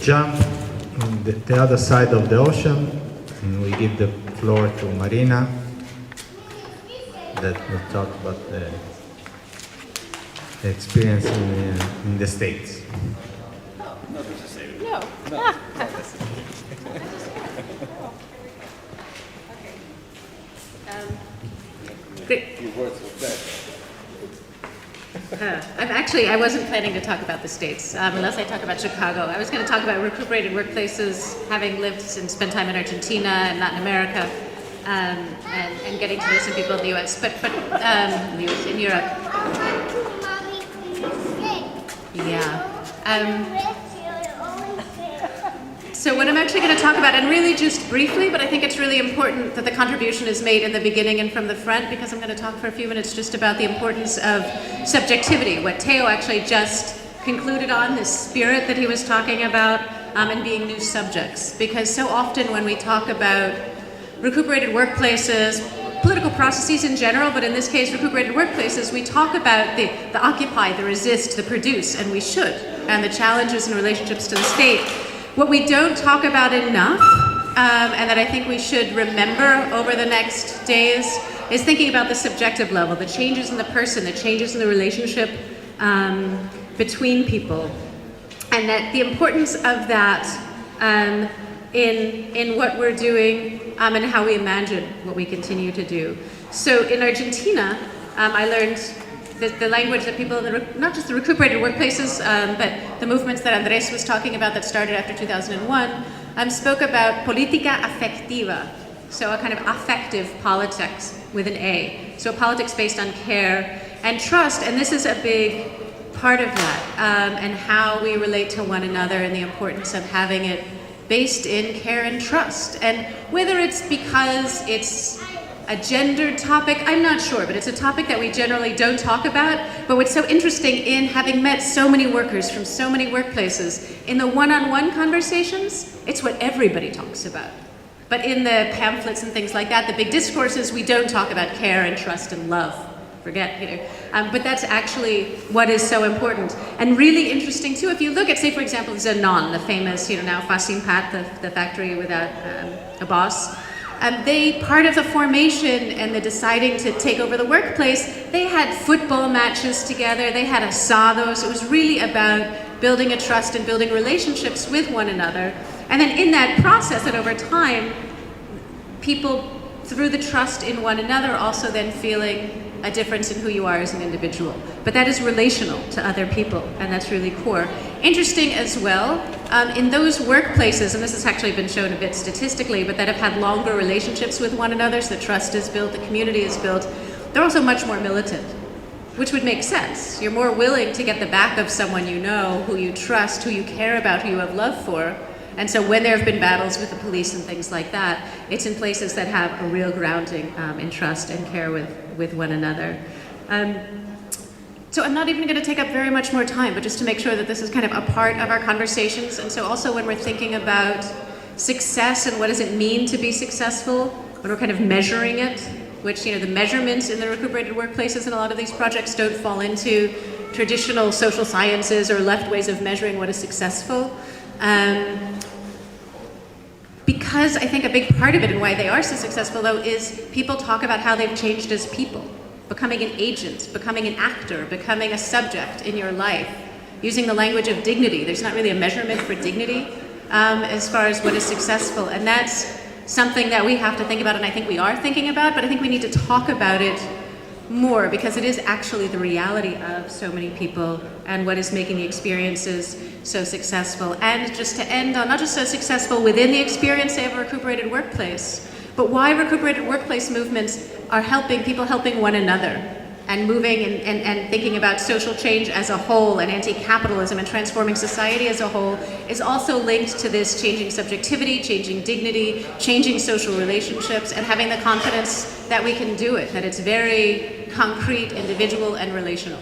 jump on the other side of the ocean, and we give the floor to Marina that will talk about the experience in the States. No, there's a saving. No. No. Ah. Great. Your words were better. I wasn't planning to talk about the States, unless I talk about Chicago. I was going to talk about recuperated workplaces, having lived and spent time in Argentina and Latin America, and getting to know some people in the U.S., but in Europe. Yeah. So what I'm actually going to talk about, and really just briefly, but I think it's really important that the contribution is made in the beginning and from the front, because I'm going to talk for a few minutes just about the importance of subjectivity, what Theo actually just concluded on, this spirit that he was talking about, and being new subjects. Because so often when we talk about recuperated workplaces, political processes in general, but in this case recuperated workplaces, we talk about the occupy, the resist, the produce, and we should, and the challenges and relationships to the state. What we don't talk about enough, and that I think we should remember over the next days, is thinking about the subjective level, the changes in the person, the changes in the relationship between people, and that the importance of that in what we're doing and how we imagine what we continue to do. So in Argentina, I learned the language that people, not just the recuperated workplaces, but the movements that Andrés was talking about that started after 2001, spoke about política afectiva, so a kind of affective politics with an A. So a politics based on care and trust, and this is a big part of that, and how we relate to one another and the importance of having it based in care and trust. And whether it's because it's a gendered topic, I'm not sure, but it's a topic that we generally don't talk about. But what's so interesting, in having met so many workers from so many workplaces, in the one-on-one conversations, it's what everybody talks about. But in the pamphlets and things like that, the big discourses, we don't talk about care and trust and love. Forget, but that's actually what is so important. And really interesting too, if you look at, say for example, Zenon, the famous, now Facim Pat, the factory without a boss, they, part of the formation and the deciding to take over the workplace, they had football matches together, they had asados. It was really about building a trust and building relationships with one another. And then in that process, and over time, people, through the trust in one another, also then feeling a difference in who you are as an individual. But that is relational to other people, and that's really core. Interesting as well, in those workplaces, and this has actually been shown a bit statistically, but that have had longer relationships with one another, so the trust is built, the community is built, they're also much more militant, which would make sense. You're more willing to get the back of someone you know, who you trust, who you care about, who you have love for. And so when there have been battles with the police and things like that, it's in places that have a real grounding in trust and care with one another. So I'm not even going to take up very much more time, but just to make sure that this is kind of a part of our conversations. And so also when we're thinking about success and what does it mean to be successful, when we're kind of measuring it, which, the measurements in the recuperated workplaces in a lot of these projects don't fall into traditional social sciences or left ways of measuring what is successful. Because I think a big part of it and why they are so successful though is people talk about how they've changed as people, becoming an agent, becoming an actor, becoming a subject in your life, using the language of dignity. There's not really a measurement for dignity as far as what is successful, and that's something that we have to think about, and I think we are thinking about, but I think we need to talk about it more because it is actually the reality of so many people and what is making the experiences so successful. And just to end on, not just so successful within the experience, say, of a recuperated workplace, but why recuperated workplace movements are helping people, helping one another, and moving and thinking about social change as a whole, and anti-capitalism and transforming society as a whole, is also linked to this changing subjectivity, changing dignity, changing social relationships, and having the confidence that we can do it, that it's very concrete, individual, and relational.